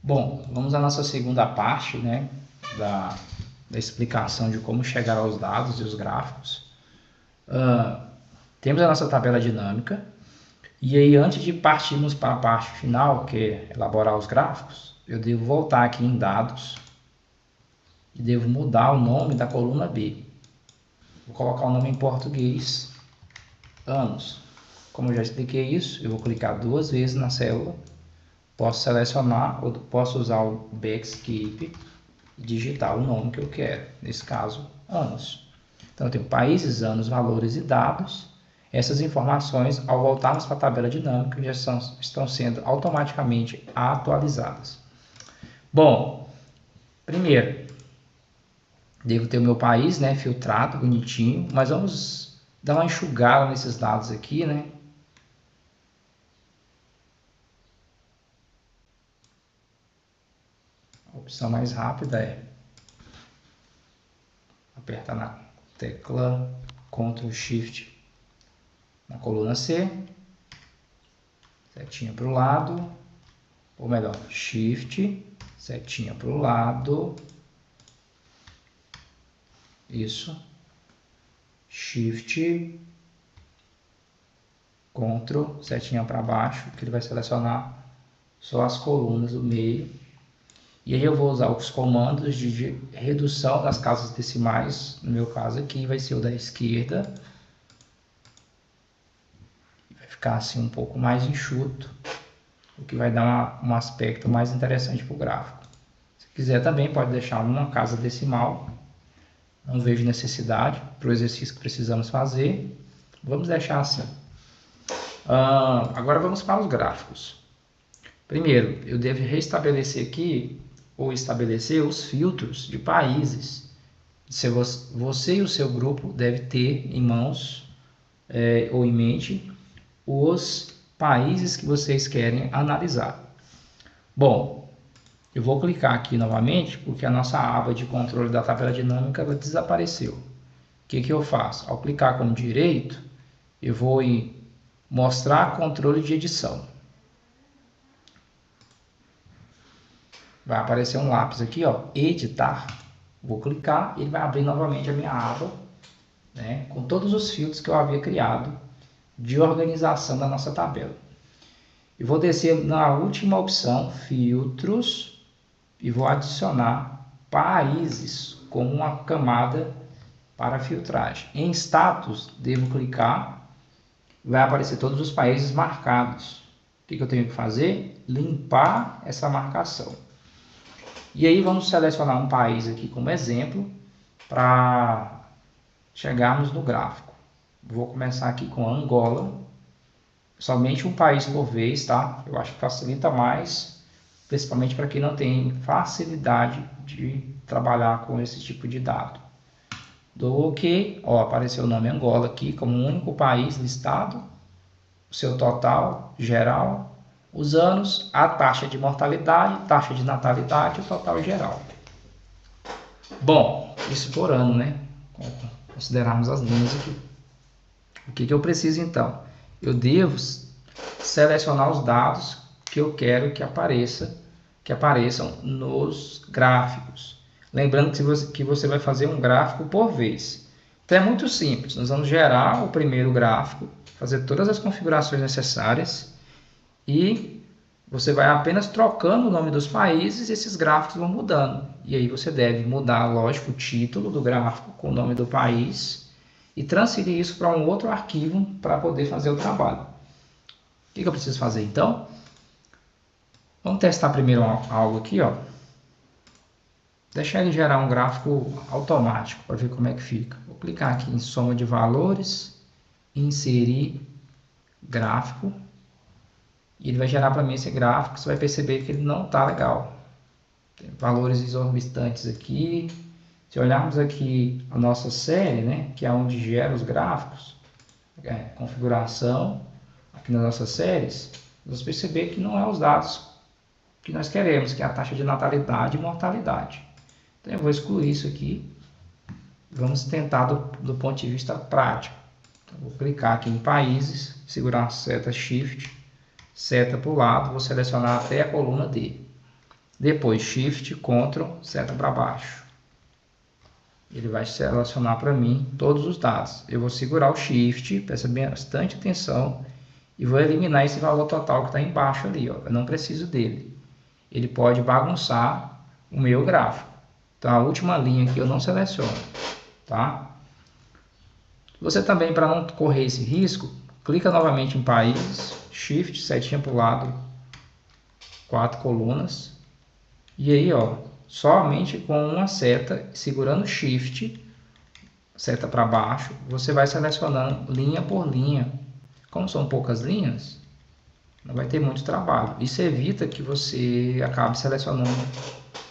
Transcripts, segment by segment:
Bom, vamos à nossa segunda parte, né, da explicação de como chegar aos dados e os gráficos. Temos a nossa tabela dinâmica, e aí antes de partirmos para a parte final, que é elaborar os gráficos, eu devo voltar aqui em dados e devo mudar o nome da coluna B. Vou colocar o nome em português, anos. Como eu já expliquei isso, eu vou clicar duas vezes na célula, posso selecionar ou posso usar o backscape e digitar o nome que eu quero, nesse caso, anos. Então eu tenho países, anos, valores e dados. Essas informações, ao voltarmos para a tabela dinâmica, já estão sendo automaticamente atualizadas. Bom, primeiro, devo ter o meu país, né, filtrado, bonitinho, mas vamos dar uma enxugada nesses dados aqui, né? A opção mais rápida é apertar na tecla Ctrl Shift na coluna C, setinha para o lado, ou melhor, Shift, setinha para o lado, isso, Shift, Ctrl, setinha para baixo, que ele vai selecionar só as colunas do meio. E aí eu vou usar os comandos de redução das casas decimais, no meu caso aqui vai ser o da esquerda. Vai ficar assim um pouco mais enxuto, o que vai dar um aspecto mais interessante para o gráfico. Se quiser também pode deixar uma casa decimal, não vejo necessidade para o exercício que precisamos fazer. Vamos deixar assim. Agora vamos para os gráficos. Primeiro, eu devo restabelecer aqui, ou estabelecer os filtros de países. Você e o seu grupo devem ter em mãos ou em mente os países que vocês querem analisar. Bom, eu vou clicar aqui novamente porque a nossa aba de controle da tabela dinâmica ela desapareceu. O que eu faço? Ao clicar com o direito, eu vou em mostrar controle de edição. Vai aparecer um lápis aqui, ó, editar. Vou clicar e ele vai abrir novamente a minha aba, né, com todos os filtros que eu havia criado de organização da nossa tabela. Eu vou descer na última opção, filtros, e vou adicionar países como uma camada para filtragem. Em status, devo clicar, vai aparecer todos os países marcados. O que eu tenho que fazer? Limpar essa marcação. E aí vamos selecionar um país aqui como exemplo para chegarmos no gráfico. Vou começar aqui com Angola, somente um país por vez, tá? Eu acho que facilita mais, principalmente para quem não tem facilidade de trabalhar com esse tipo de dado. Dou OK, ó, apareceu o nome Angola aqui como um único país listado, o seu total geral, os anos, a taxa de mortalidade, taxa de natalidade e o total geral. Bom, isso por ano, né? Considerarmos as linhas aqui. O que eu preciso então? Eu devo selecionar os dados que eu quero que apareçam nos gráficos. Lembrando que você vai fazer um gráfico por vez. Então é muito simples. Nós vamos gerar o primeiro gráfico, fazer todas as configurações necessárias e você vai apenas trocando o nome dos países e esses gráficos vão mudando. E aí você deve mudar, lógico, o título do gráfico com o nome do país e transferir isso para um outro arquivo para poder fazer o trabalho. O que eu preciso fazer então? Vamos testar primeiro algo aqui, ó. Deixar ele gerar um gráfico automático para ver como é que fica. Vou clicar aqui em soma de valores, inserir gráfico. E ele vai gerar para mim esse gráfico. Você vai perceber que ele não está legal. Tem valores exorbitantes aqui. Se olharmos aqui a nossa série, né, que é onde gera os gráficos, configuração, aqui nas nossas séries, vamos perceber que não é os dados que nós queremos, que é a taxa de natalidade e mortalidade. Então eu vou excluir isso aqui. Vamos tentar do ponto de vista prático. Então, vou clicar aqui em países, segurar a seta Shift, seta para o lado, vou selecionar até a coluna D. Depois Shift, Ctrl, seta para baixo. Ele vai selecionar para mim todos os dados. Eu vou segurar o Shift, presta bastante atenção, e vou eliminar esse valor total que está embaixo ali. Ó. Eu não preciso dele. Ele pode bagunçar o meu gráfico. Então a última linha aqui eu não seleciono. Tá? Você também, para não correr esse risco, clica novamente em países, Shift, setinha para o lado, 4 colunas. E aí, ó, somente com uma seta, segurando Shift, seta para baixo, você vai selecionando linha por linha. Como são poucas linhas, não vai ter muito trabalho. Isso evita que você acabe selecionando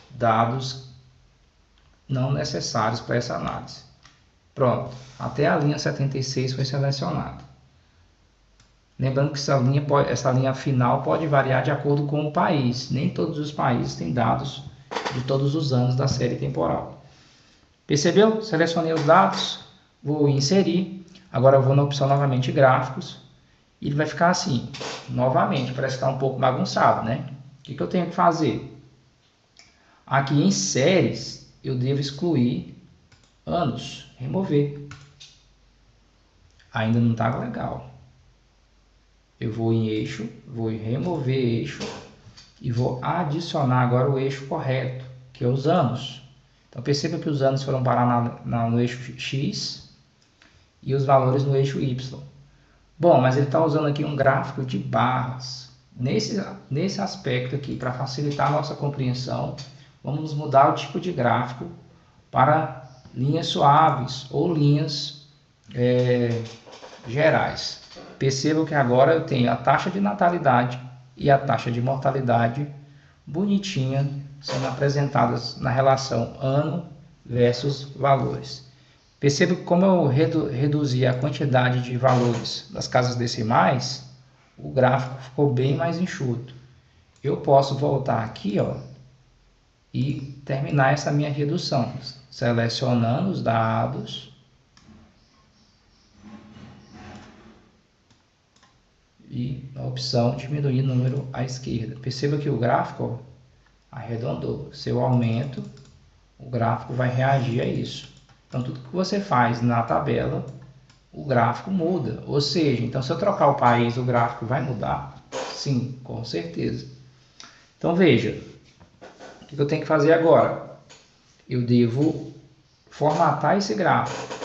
dados não necessários para essa análise. Pronto, até a linha 76 foi selecionada. Lembrando que essa linha final pode variar de acordo com o país. Nem todos os países têm dados de todos os anos da série temporal. Percebeu? Selecionei os dados, vou inserir. Agora eu vou na opção novamente gráficos. E ele vai ficar assim, novamente, parece que está um pouco bagunçado, né? O que eu tenho que fazer? Aqui em séries, eu devo excluir anos, remover. Ainda não está legal. Eu vou em eixo, vou em remover eixo e vou adicionar agora o eixo correto, que é os anos. Então perceba que os anos foram parar no eixo X e os valores no eixo Y. Bom, mas ele está usando aqui um gráfico de barras. Nesse aspecto aqui, para facilitar a nossa compreensão, vamos mudar o tipo de gráfico para linhas suaves ou linhas gerais. Percebam que agora eu tenho a taxa de natalidade e a taxa de mortalidade bonitinha sendo apresentadas na relação ano versus valores. Perceba que como eu reduzi a quantidade de valores das casas decimais, o gráfico ficou bem mais enxuto. Eu posso voltar aqui, ó, e terminar essa minha redução, selecionando os dados. E a opção diminuir o número à esquerda. Perceba que o gráfico, ó, arredondou. Se eu aumento, o gráfico vai reagir a isso. Então tudo que você faz na tabela, o gráfico muda. Ou seja, então se eu trocar o país, o gráfico vai mudar? Sim, com certeza. Então veja, o que eu tenho que fazer agora? Eu devo formatar esse gráfico.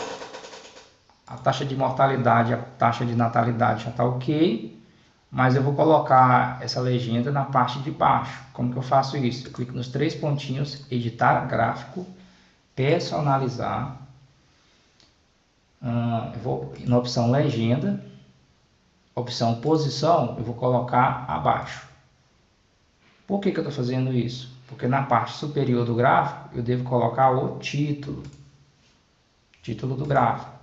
A taxa de mortalidade, a taxa de natalidade já está ok. Mas eu vou colocar essa legenda na parte de baixo. Como que eu faço isso? Eu clico nos 3 pontinhos, editar gráfico, personalizar. Eu vou na opção legenda, opção posição, eu vou colocar abaixo. Por que eu estou fazendo isso? Porque na parte superior do gráfico eu devo colocar o título do gráfico.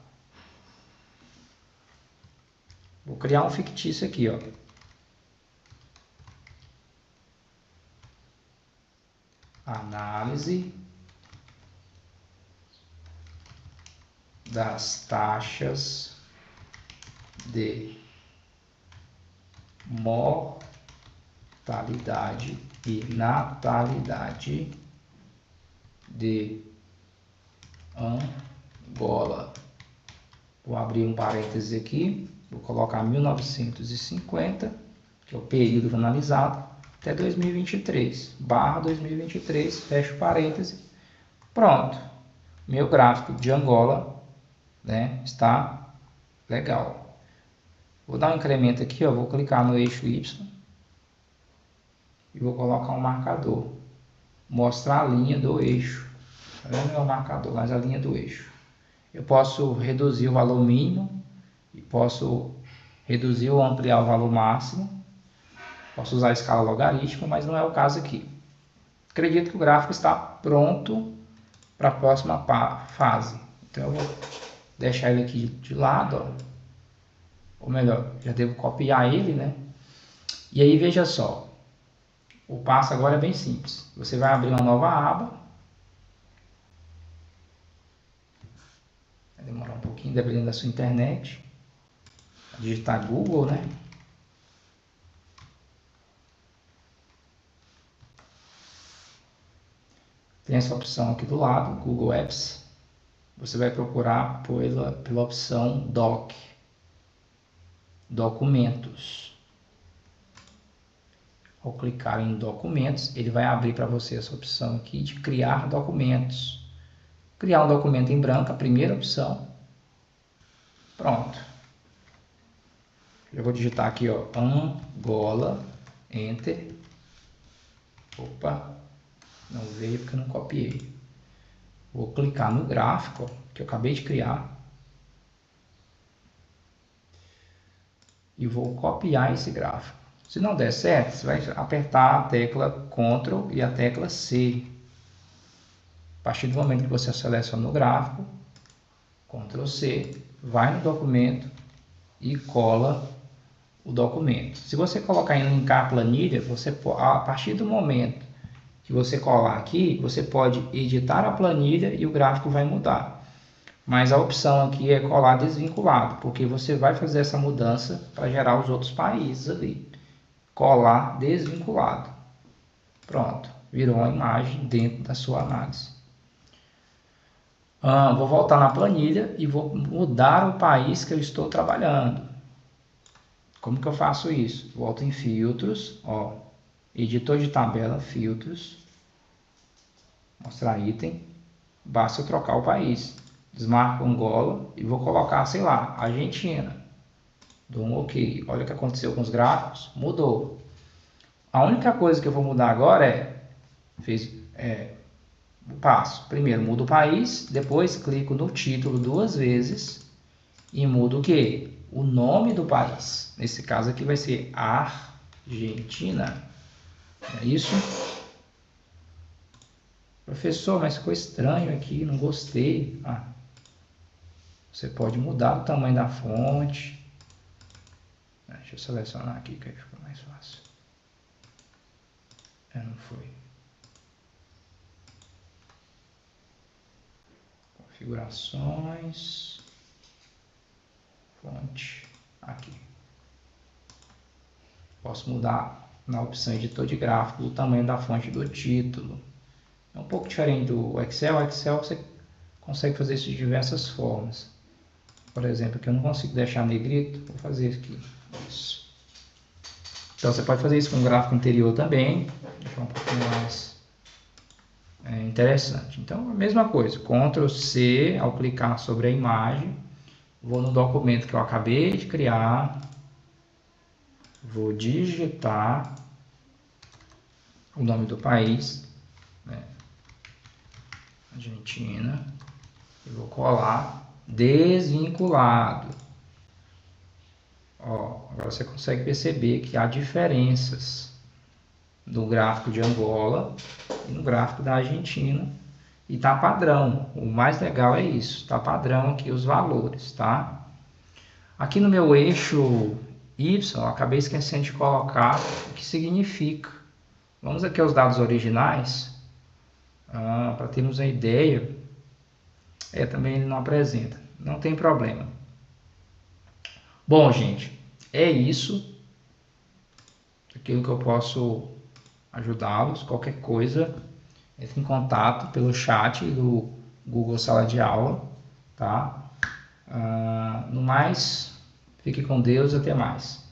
Vou criar um fictício aqui, ó. Análise das taxas de mortalidade e natalidade de Angola. Vou abrir um parêntese aqui, vou colocar 1950, que é o período analisado, até 2023, barra 2023, fecho parêntese, pronto. Meu gráfico de Angola, né, está legal. Vou dar um incremento aqui, ó, vou clicar no eixo Y e vou colocar um marcador, mostrar a linha do eixo. Não é o marcador, mas a linha do eixo. Eu posso reduzir o valor mínimo e posso reduzir ou ampliar o valor máximo. Posso usar a escala logarítmica, mas não é o caso aqui. Acredito que o gráfico está pronto para a próxima fase. Então eu vou deixar ele aqui de lado, ó. Ou melhor, já devo copiar ele, né? E aí veja só, o passo agora é bem simples. Você vai abrir uma nova aba. Vai demorar um pouquinho, dependendo da sua internet. Digitar Google, né? . tem essa opção aqui do lado, Google Apps. Você vai procurar pela opção Doc, Documentos. Ao clicar em Documentos, ele vai abrir para você essa opção aqui de criar documentos. Criar um documento em branco, a primeira opção. Pronto. Eu vou digitar aqui, ó, Angola, Enter. Opa, não veio porque eu não copiei. Vou clicar no gráfico, ó, que eu acabei de criar. E vou copiar esse gráfico. Se não der certo, você vai apertar a tecla Ctrl e a tecla C. A partir do momento que você seleciona o gráfico, Ctrl C, vai no documento e cola o documento. Se você colocar em linkar a planilha, a partir do momento que você colar aqui, você pode editar a planilha e o gráfico vai mudar. Mas a opção aqui é colar desvinculado, porque você vai fazer essa mudança para gerar os outros países ali. Colar desvinculado. Pronto, virou uma imagem dentro da sua análise. Vou voltar na planilha e vou mudar o país que eu estou trabalhando. Como que eu faço isso? Volto em filtros, ó, editor de tabela, filtros, mostrar item, basta eu trocar o país. Desmarco Angola e vou colocar, sei lá, Argentina. Dou um OK. Olha o que aconteceu com os gráficos. Mudou. A única coisa que eu vou mudar agora passo. Primeiro mudo o país, depois clico no título 2 vezes e mudo o que? O nome do país. Nesse caso aqui vai ser Argentina. É isso? Professor, mas ficou estranho aqui, não gostei. Você pode mudar o tamanho da fonte. Deixa eu selecionar aqui que aí fica mais fácil. Não foi. Configurações. Fonte. Aqui. Posso mudar na opção editor de gráfico o tamanho da fonte do título. É um pouco diferente do Excel. O Excel você consegue fazer isso de diversas formas. Por exemplo, aqui eu não consigo deixar negrito, vou fazer aqui. Isso. Então você pode fazer isso com o gráfico anterior também, deixar um pouquinho mais interessante. Então a mesma coisa, Ctrl C ao clicar sobre a imagem, vou no documento que eu acabei de criar, vou digitar o nome do país, né? Argentina, e vou colar desvinculado. Ó, agora você consegue perceber que há diferenças no gráfico de Angola e no gráfico da Argentina. E tá padrão. O mais legal é isso. Tá padrão aqui os valores, tá? Aqui no meu eixo Y, eu acabei esquecendo de colocar o que significa. Vamos aqui aos dados originais. Para termos uma ideia. Também ele não apresenta. Não tem problema. Bom, gente, é isso. Aquilo que eu posso ajudá-los. Qualquer coisa, entre em contato pelo chat do Google Sala de Aula, tá? No mais, fique com Deus e até mais.